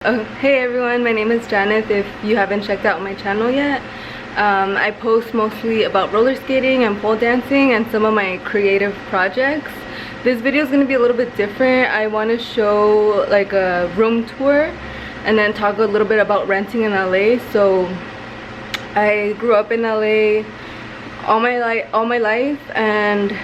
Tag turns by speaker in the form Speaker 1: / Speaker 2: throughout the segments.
Speaker 1: Hey everyone, my name is Janet. If you haven't checked out my channel yet, I post mostly about roller skating and pole dancing and some of my creative projects. This video is going to be a little bit different. I want to show like a room tour and then talk a little bit about renting in LA. So I grew up in LA all my life and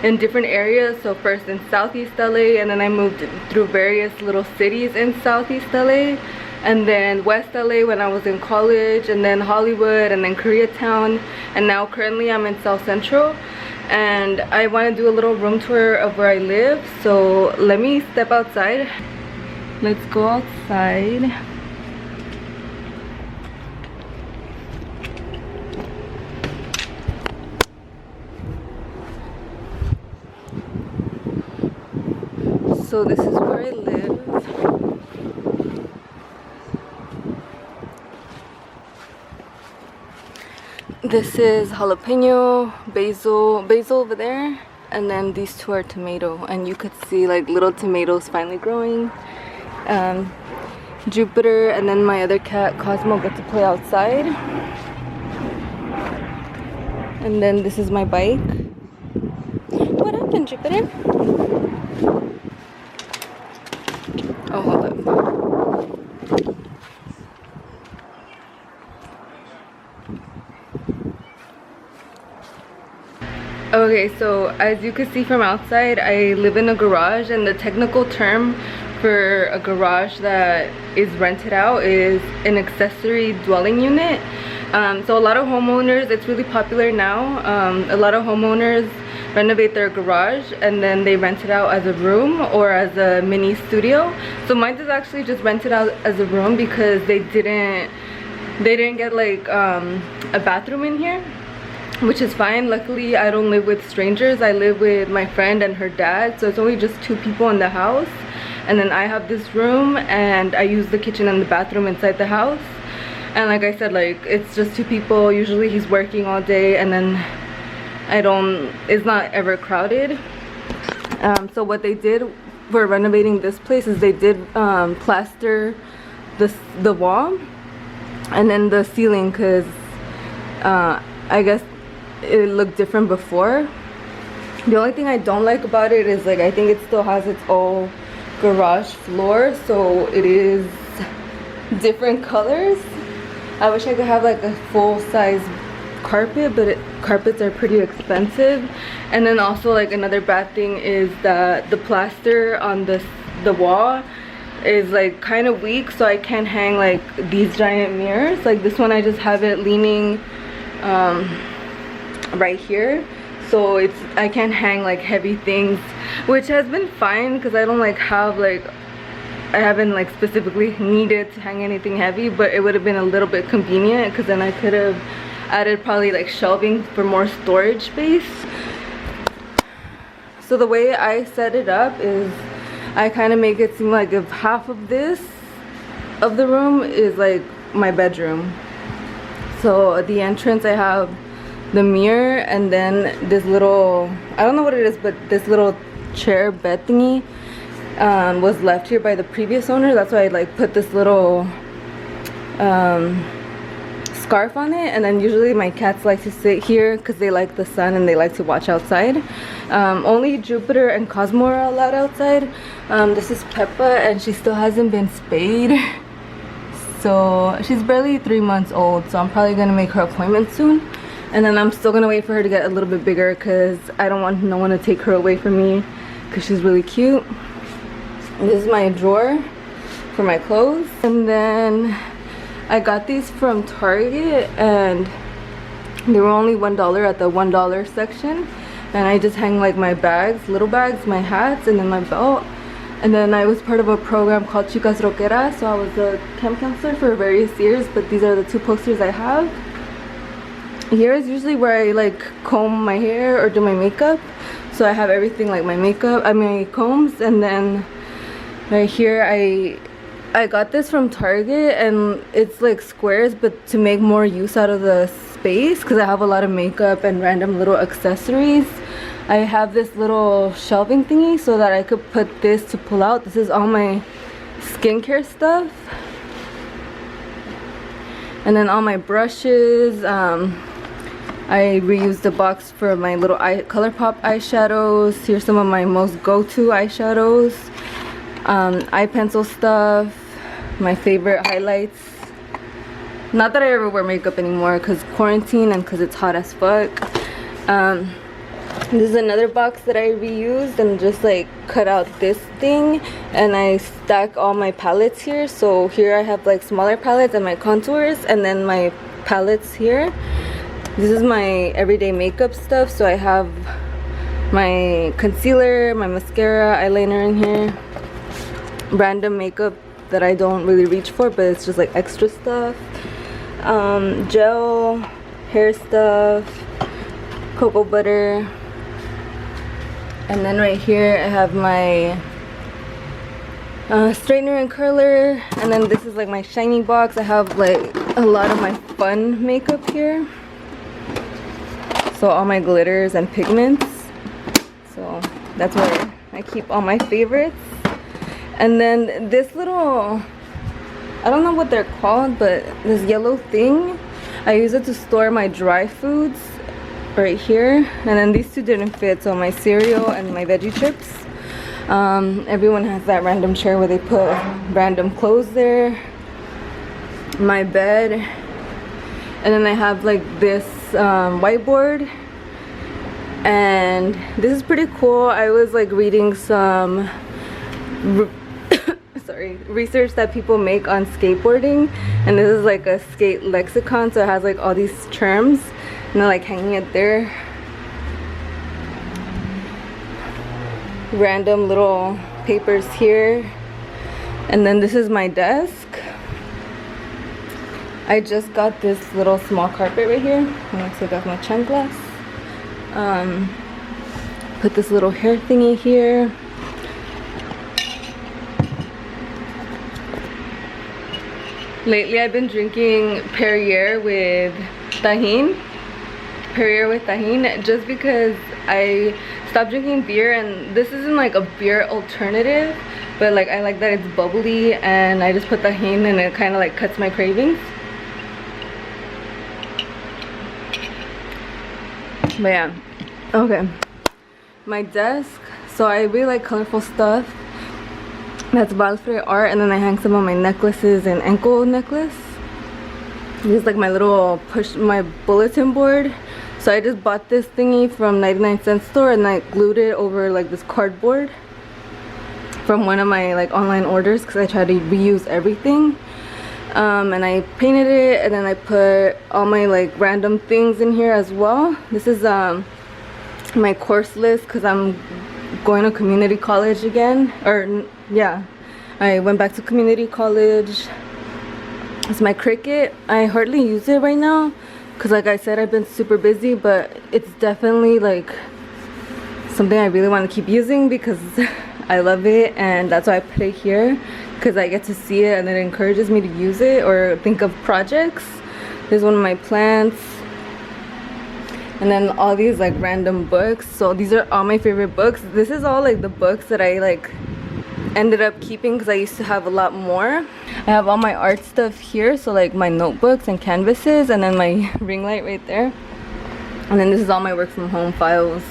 Speaker 1: in different areas. So first in Southeast LA, and then I moved through various little cities in Southeast LA, and then West LA when I was in college, and then Hollywood, and then Koreatown, and now currently I'm in South Central. And I want to do a little room tour of where I live. So let me step outside. Let's go outside. So this is where I live. This is jalapeno, basil over there, and then these two are tomato, and you could see like little tomatoes finally growing. Jupiter and then my other cat Cosmo get to play outside. And then this is my bike. What happened, Jupiter? Oh, hold up. Okay, so as you can see from outside, I live in a garage, and the technical term for a garage that is rented out is an accessory dwelling unit. So a lot of homeowners, it's really popular now, a lot of homeowners renovate their garage and then they rent it out as a room or as a mini studio. So mine is actually just rented out as a room because they didn't get like a bathroom in here, which is fine. Luckily I don't live with strangers. I live with my friend and her dad, so it's only just 2 people in the house, and then I have this room and I use the kitchen and the bathroom inside the house. And like I said, like it's just 2 people. Usually he's working all day, and then it's not ever crowded. So what they did for renovating this place is they did plaster the wall and then the ceiling, because I guess it looked different before. The only thing I don't like about it is like I think it still has its own garage floor, so it is different colors. I wish I could have like a full-size carpet, but carpets are pretty expensive. And then also like another bad thing is that the plaster on the wall is like kind of weak, so I can't hang like these giant mirrors. Like this one I just have it leaning right here, so I can't hang like heavy things, which has been fine because I don't like have like I haven't like specifically needed to hang anything heavy, but it would have been a little bit convenient because then I could have added probably like shelving for more storage space. So the way I set it up is I kind of make it seem like if half of the room is like my bedroom. So at the entrance I have the mirror, and then this little, I don't know what it is, but this little chair bed thingy was left here by the previous owner. That's why I like put this little scarf on it, and then usually my cats like to sit here because they like the sun and they like to watch outside. Only Jupiter and Cosmo are allowed outside. This is Peppa, and she still hasn't been spayed, so she's barely 3 months old, so I'm probably gonna make her appointment soon. And then I'm still gonna wait for her to get a little bit bigger because I don't want no one to take her away from me because she's really cute. And this is my drawer for my clothes, and then I got these from Target and they were only $1 at the $1 section, and I just hang like my bags, little bags, my hats, and then my belt. And then I was part of a program called Chicas Rockeras, so I was a camp counselor for various years, but these are the 2 posters I have. Here is usually where I like comb my hair or do my makeup, so I have everything like my makeup, my combs. And then right here I got this from Target, and it's like squares, but to make more use out of the space because I have a lot of makeup and random little accessories. I have this little shelving thingy so that I could put this to pull out. This is all my skincare stuff. And then all my brushes. I reused the box for my little ColourPop eyeshadows. Here's some of my most go-to eyeshadows. Eye pencil stuff. My favorite highlights. Not that I ever wear makeup anymore because quarantine and because it's hot as fuck. This is another box that I reused and just like cut out this thing, and I stack all my palettes here. So here I have like smaller palettes and my contours, and then my palettes here. This is my everyday makeup stuff. So I have my concealer, my mascara, eyeliner in here. Random makeup that I don't really reach for, but it's just like extra stuff. Gel, hair stuff, cocoa butter. And then right here I have my straightener and curler. And then this is like my shiny box. I have like a lot of my fun makeup here. So all my glitters and pigments. So that's where I keep all my favorites. And then this little, I don't know what they're called, but this yellow thing, I use it to store my dry foods. Right here. And then these two didn't fit, so my cereal and my veggie chips. Everyone has that random chair where they put random clothes there. My bed. And then I have like this whiteboard, and this is pretty cool. I was like reading some research that people make on skateboarding, and this is like a skate lexicon, so it has like all these terms. And they're like hanging it there. Random little papers here. And then this is my desk. I just got this little small carpet right here. I'm gonna take off my chanclas. Put this little hair thingy here. Lately I've been drinking Perrier with tahini, just because I stopped drinking beer, and this isn't like a beer alternative, but like I like that it's bubbly, and I just put tahini and it kind of like cuts my cravings. But yeah, okay, my desk. So I really like colorful stuff. That's Balfrey art, and then I hang some of my necklaces and ankle necklace. This is like my little my bulletin board. So I just bought this thingy from 99-cent store, and I glued it over like this cardboard from one of my like online orders, because I try to reuse everything. And I painted it, and then I put all my like random things in here as well. This is my course list, because I'm going to community college again, or yeah, I went back to community college. It's my Cricut. I hardly use it right now because like I said, I've been super busy, but it's definitely like something I really want to keep using because I love it, and that's why I put it here, because I get to see it and it encourages me to use it or think of projects. This is one of my plants. And then all these like random books. So these are all my favorite books. This is all like the books that I like ended up keeping because I used to have a lot more. I have all my art stuff here, so like my notebooks and canvases, and then my ring light right there. And then this is all my work from home files.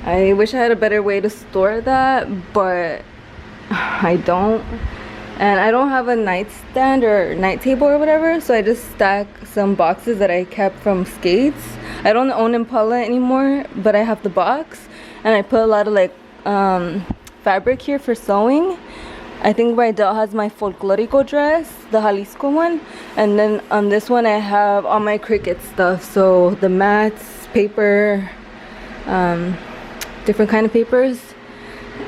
Speaker 1: I wish I had a better way to store that, but I don't. And I don't have a nightstand or night table or whatever, so I just stack some boxes that I kept from skates. I don't own Impala anymore, but I have the box, and I put a lot of like fabric here for sewing. I think Rydell has my folklorico dress, the Jalisco one, and then on this one I have all my Cricut stuff, so the mats, paper, different kind of papers,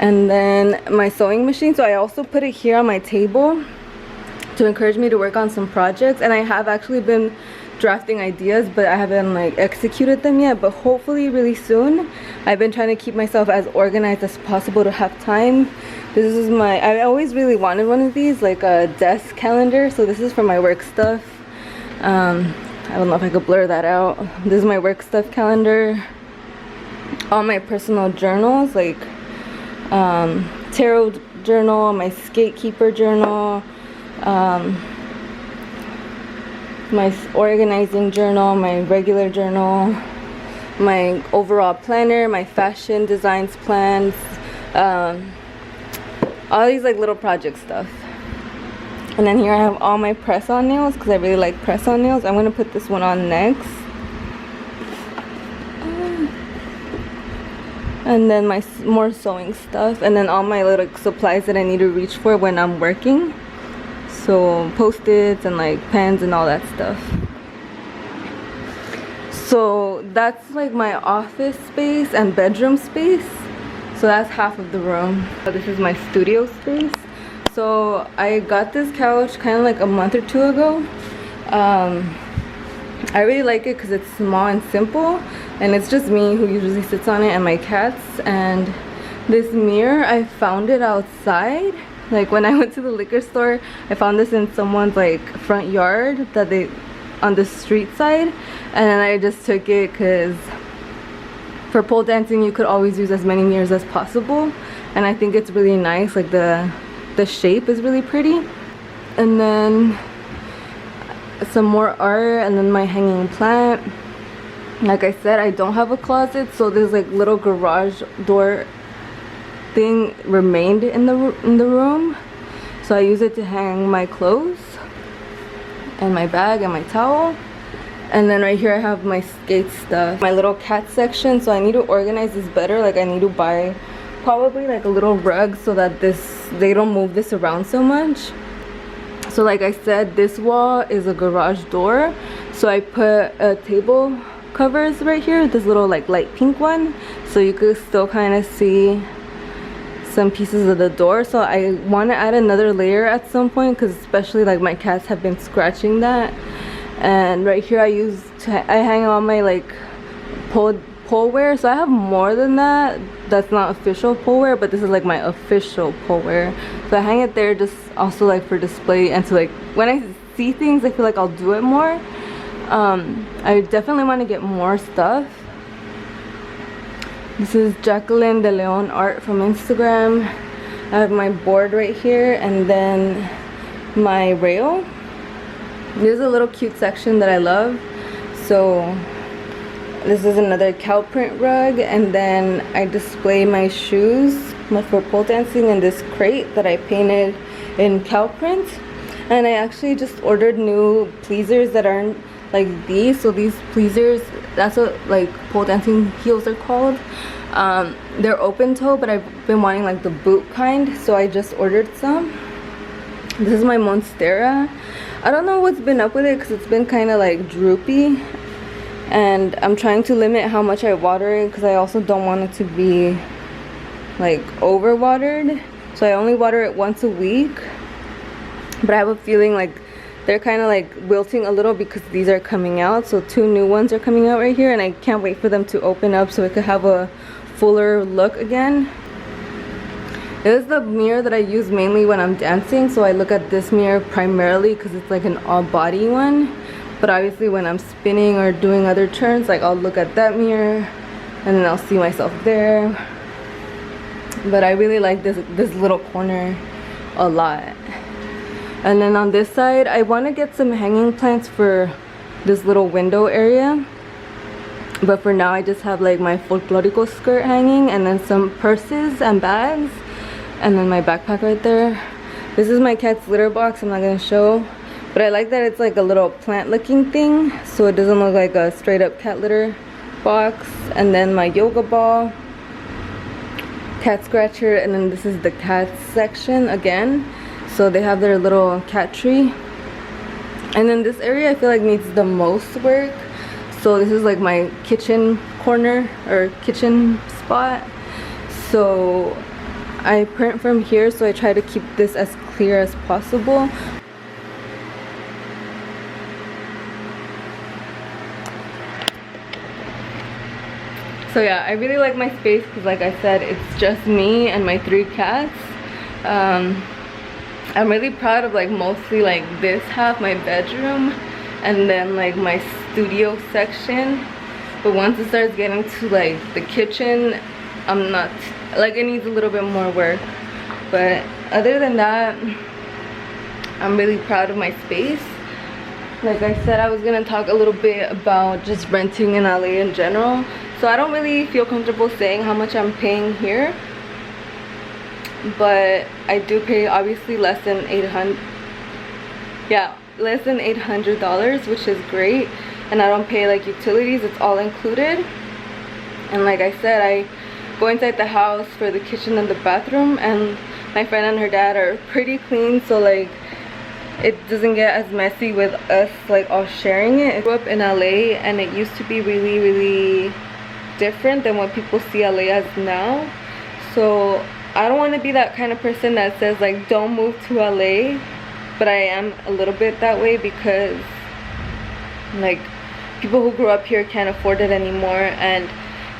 Speaker 1: and then my sewing machine. So I also put it here on my table to encourage me to work on some projects, and I have actually been drafting ideas, but I haven't like executed them yet, but hopefully really soon. I've been trying to keep myself as organized as possible to have time. This is I always really wanted one of these, like a desk calendar, so this is for my work stuff. I don't know if I could blur that out. This is my work stuff calendar. All my personal journals, like tarot journal, my skate keeper journal, my organizing journal, my regular journal, my overall planner, my fashion designs plans, all these like little project stuff. And then here I have all my press-on nails because I really like press-on nails. I'm gonna put this one on next. And then my more sewing stuff, and then all my little supplies that I need to reach for when I'm working. So post-its and like pens and all that stuff. So that's like my office space and bedroom space. So that's half of the room. This is my studio space. So I got this couch kind of like a month or two ago. I really like it because it's small and simple, and it's just me who usually sits on it and my cats. And this mirror, I found it outside. Like when I went to the liquor store, I found this in someone's like front yard that they on the street side, and then I just took it because for pole dancing you could always use as many mirrors as possible, and I think it's really nice. Like the shape is really pretty. And then some more art, and then my hanging plant. Like I said, I don't have a closet, so this like little garage door thing remained in the room, so I use it to hang my clothes and my bag and my towel. And then right here I have my skate stuff, my little cat section. So I need to organize this better. Like I need to buy probably like a little rug so that they don't move this around so much. So like I said, this wall is a garage door, so I put a table covers right here, this little like light pink one, so you could still kind of see some pieces of the door. So I want to add another layer at some point, because especially like my cats have been scratching that. And right here I hang on my like pole wear. So I have more than that that's not official pole wear, but this is like my official pole wear. So I hang it there just also like for display, and to like when I see things I feel like I'll do it more. I definitely want to get more stuff. This is Jacqueline de Leon art from Instagram. I have my board right here, and then my rail. This is a little cute section that I love. So this is another cow print rug, and then I display my shoes for pole dancing in this crate that I painted in cow print. And I actually just ordered new pleasers that aren't like these. So these pleasers, that's what like pole dancing heels are called. They're open toe, but I've been wanting like the boot kind, so I just ordered some. This is my Monstera. I don't know what's been up with it because it's been kind of like droopy, and I'm trying to limit how much I water it because I also don't want it to be like over watered. So I only water it once a week, but I have a feeling like they're kind of like wilting a little because these are coming out. So 2 new ones are coming out right here, and I can't wait for them to open up so it could have a fuller look again. This is the mirror that I use mainly when I'm dancing, so I look at this mirror primarily because it's like an all-body one. But obviously when I'm spinning or doing other turns, like I'll look at that mirror and then I'll see myself there. But I really like this little corner a lot. And then on this side, I want to get some hanging plants for this little window area. But for now I just have like my folklorico skirt hanging, and then some purses and bags, and then my backpack right there. This is my cat's litter box. I'm not gonna show, but I like that it's like a little plant looking thing, so it doesn't look like a straight up cat litter box. And then my yoga ball, cat scratcher, and then this is the cat section again. So they have their little cat tree. And then this area I feel like needs the most work. So this is like my kitchen corner or kitchen spot. So I print from here, so I try to keep this as clear as possible. So yeah, I really like my space because like I said, it's just me and my 3 cats. I'm really proud of like mostly like this half, my bedroom, and then like my studio section. But once it starts getting to like the kitchen, I'm not like, it needs a little bit more work. But other than that, I'm really proud of my space. Like I said, I was gonna talk a little bit about just renting in LA in general. So I don't really feel comfortable saying how much I'm paying here, but I do pay obviously less than $800, which is great. And I don't pay like utilities, it's all included. And like I said, I go inside the house for the kitchen and the bathroom, and my friend and her dad are pretty clean, so like it doesn't get as messy with us like all sharing it. I grew up in LA, and it used to be really different than what people see LA as now. So I don't want to be that kind of person that says like don't move to LA, but I am a little bit that way because like people who grew up here can't afford it anymore. And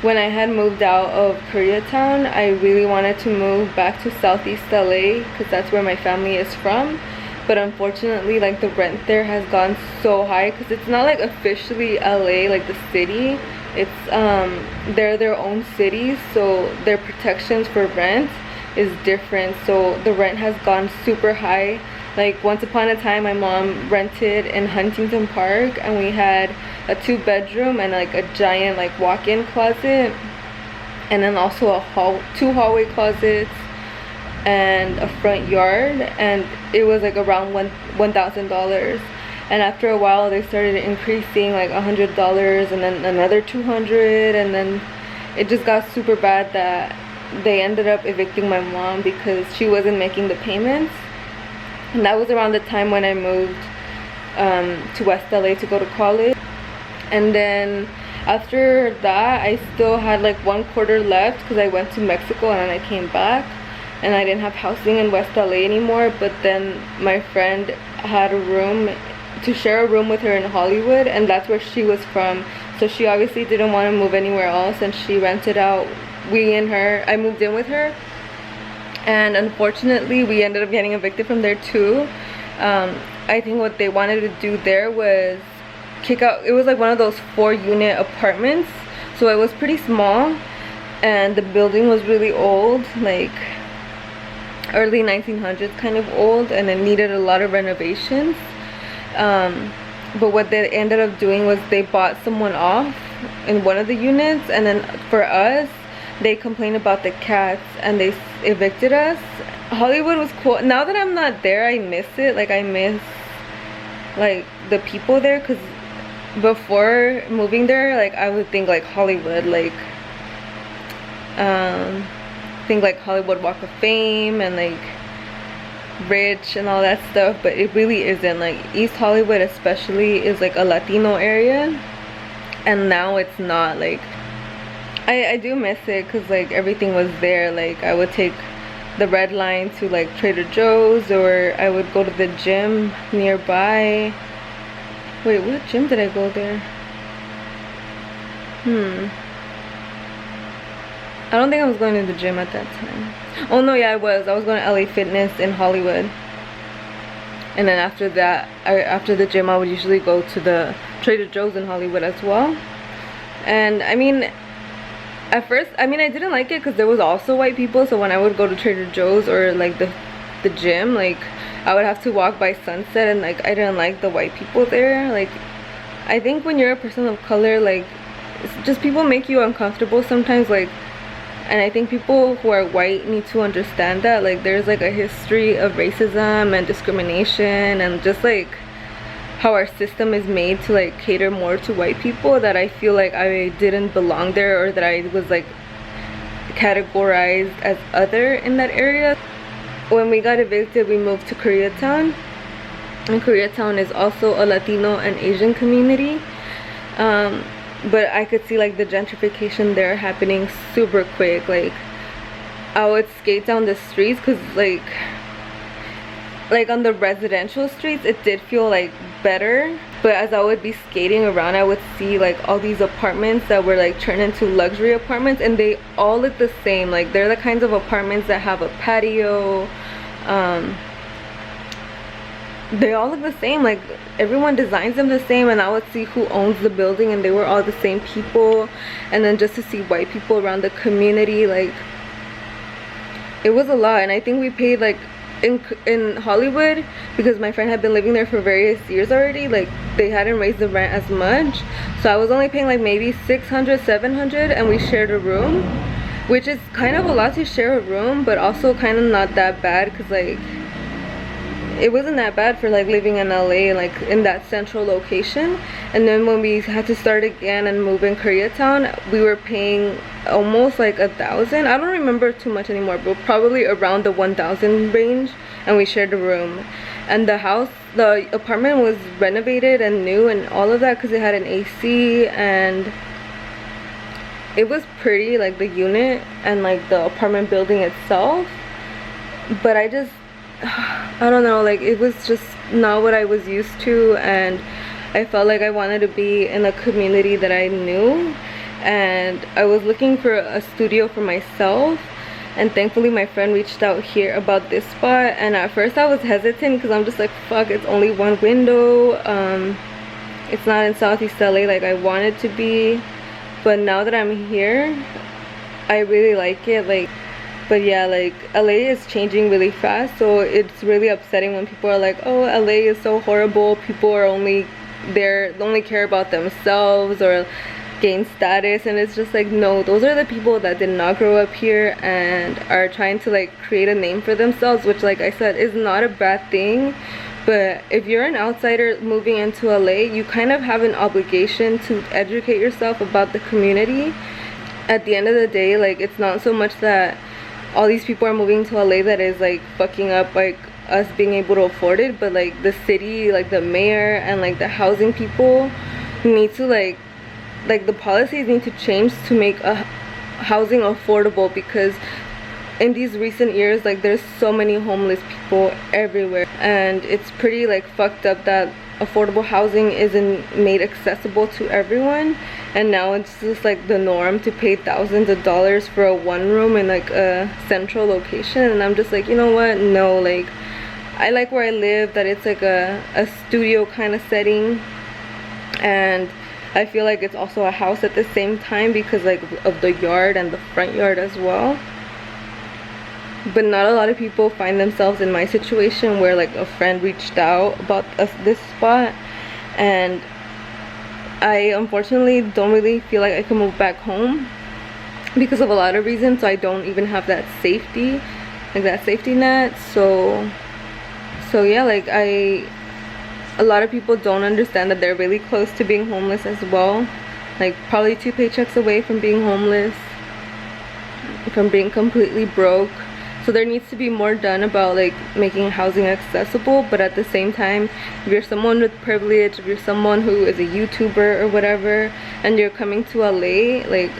Speaker 1: when I had moved out of Koreatown, I really wanted to move back to Southeast LA because that's where my family is from. But unfortunately, like the rent there has gone so high because it's not like officially LA, like the city. It's they're their own cities, so their protections for rent is different. So the rent has gone super high. Like once upon a time, my mom rented in Huntington Park, and we had a 2-bedroom and like a giant like walk-in closet, and then also two hallway closets and a front yard, and it was like around $1,000. And after a while they started increasing like $100 and then another $200, and then it just got super bad that they ended up evicting my mom because she wasn't making the payments. And that was around the time when I moved to West LA to go to college. And then after that, I still had like 1 quarter left because I went to Mexico and then I came back, and I didn't have housing in West LA anymore. But then my friend had a room to share a room with her in Hollywood, and that's where she was from. So she obviously didn't want to move anywhere else, and she rented out. I moved in with her, and unfortunately we ended up getting evicted from there too. I think what they wanted to do there was kick out. It was like one of those 4-unit apartments, so it was pretty small, and the building was really old, like early 1900s kind of old, and it needed a lot of renovations. But what they ended up doing was they bought someone off in one of the units, and then for us they complained about the cats and they evicted us. Hollywood was cool. Now that I'm not there, I miss it. Like I miss like the people there, because before moving there, like I would think like Hollywood, like think like Hollywood Walk of Fame and like rich and all that stuff, but it really isn't. Like East Hollywood especially is like a Latino area, and now it's not. Like I do miss it because like everything was there. Like I would take the red line to like Trader Joe's, or I would go to the gym nearby. Wait, what gym did I go there? I don't think I was going to the gym at that time. Oh no, yeah, I was going to LA Fitness in Hollywood. And then after that, after the gym, I would usually go to the Trader Joe's in Hollywood as well. And I mean, at first, I mean, I didn't like it because there was also white people. So when I would go to Trader Joe's or like the gym, like I would have to walk by Sunset, and like I didn't like the white people there. Like I think when you're a person of color, like it's just people make you uncomfortable sometimes. Like, and I think people who are white need to understand that like there's like a history of racism and discrimination, and just like how our system is made to like cater more to white people, that I feel like I didn't belong there, or that I was like categorized as other in that area. When we got evicted, we moved to Koreatown, and Koreatown is also a Latino and Asian community. But I could see like the gentrification there happening super quick. Like I would skate down the streets because like on the residential streets it did feel like better, but as I would be skating around, I would see like all these apartments that were like turned into luxury apartments, and they all look the same. Like they're the kinds of apartments that have a patio. They all look the same. Like everyone designs them the same, and I would see who owns the building, and they were all the same people. And then just to see white people around the community, like it was a lot. And I think we paid like in Hollywood, because my friend had been living there for various years already, like they hadn't raised the rent as much, so I was only paying like maybe 600, 700, and we shared a room, which is kind of a lot to share a room, but also kind of not that bad, because like it wasn't that bad for like living in LA, like in that central location. And then when we had to start again and move in Koreatown, we were paying almost like 1,000. I don't remember too much anymore, but probably around the 1,000 range, and we shared a room. And the apartment was renovated and new and all of that, because it had an AC, and it was pretty, like the unit and like the apartment building itself. But I don't know, like it was just not what I was used to, and I felt like I wanted to be in a community that I knew, and I was looking for a studio for myself. And thankfully my friend reached out here about this spot, and at first I was hesitant because I'm just like, fuck, it's only one window, it's not in Southeast LA like I wanted to be. But now that I'm here, I really like it. Like, but yeah, like LA is changing really fast, so it's really upsetting when people are like, oh, LA is so horrible, people are only there, only care about themselves or gain status. And it's just like, no, those are the people that did not grow up here and are trying to like create a name for themselves, which, like I said, is not a bad thing. But if you're an outsider moving into LA, you kind of have an obligation to educate yourself about the community. At the end of the day, like, it's not so much that all these people are moving to LA that is like fucking up like us being able to afford it, but like the city, like the mayor and like the housing people need to like the policies need to change to make housing affordable, because in these recent years, like, there's so many homeless people everywhere, and it's pretty like fucked up that affordable housing isn't made accessible to everyone. And now it's just like the norm to pay thousands of dollars for a one room in like a central location. And I'm just like, you know what, no, like I like where I live, that it's like a studio kind of setting, and I feel like it's also a house at the same time because like of the yard and the front yard as well. But not a lot of people find themselves in my situation, where like a friend reached out about this spot, and I unfortunately don't really feel like I can move back home because of a lot of reasons. So I don't even have that safety, like that safety net. So yeah, like a lot of people don't understand that they're really close to being homeless as well, like probably 2 paychecks away from being homeless, from being completely broke. So there needs to be more done about like making housing accessible. But at the same time, if you're someone with privilege, if you're someone who is a YouTuber or whatever, and you're coming to LA, like,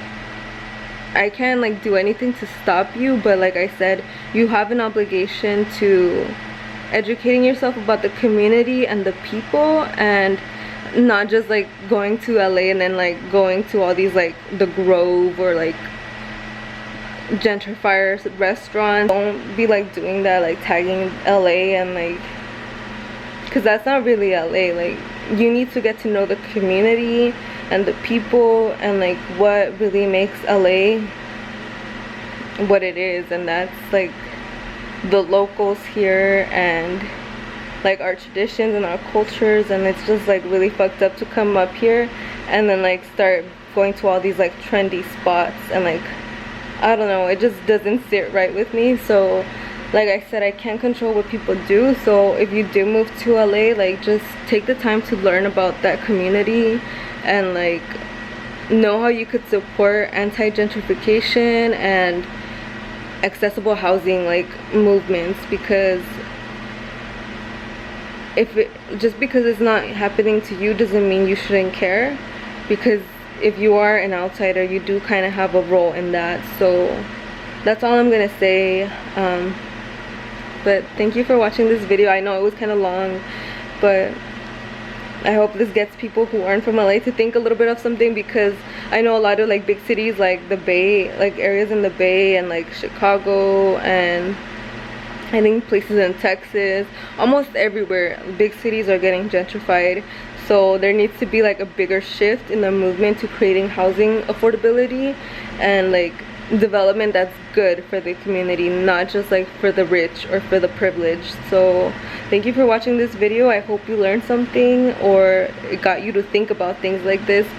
Speaker 1: I can't like do anything to stop you. But like I said, you have an obligation to educating yourself about the community and the people, and not just like going to LA and then like going to all these like the Grove or like gentrifier restaurants. Don't be like doing that, like tagging LA, and like, because that's not really LA. Like, you need to get to know the community and the people and like what really makes LA what it is. And that's like the locals here and like our traditions and our cultures. And it's just like really fucked up to come up here and then like start going to all these like trendy spots, and like, I don't know, it just doesn't sit right with me. So like I said, I can't control what people do. So if you do move to LA, like, just take the time to learn about that community and like know how you could support anti-gentrification and accessible housing like movements. Because just because it's not happening to you doesn't mean you shouldn't care, because if you are an outsider, you do kind of have a role in that. So that's all I'm gonna say. But thank you for watching this video. I know it was kind of long, but I hope this gets people who aren't from LA to think a little bit of something, because I know a lot of like big cities, like the Bay, like areas in the Bay and like Chicago, and I think places in Texas, almost everywhere, big cities are getting gentrified. So there needs to be like a bigger shift in the movement to creating housing affordability and like development that's good for the community, not just like for the rich or for the privileged. So thank you for watching this video. I hope you learned something or it got you to think about things like this.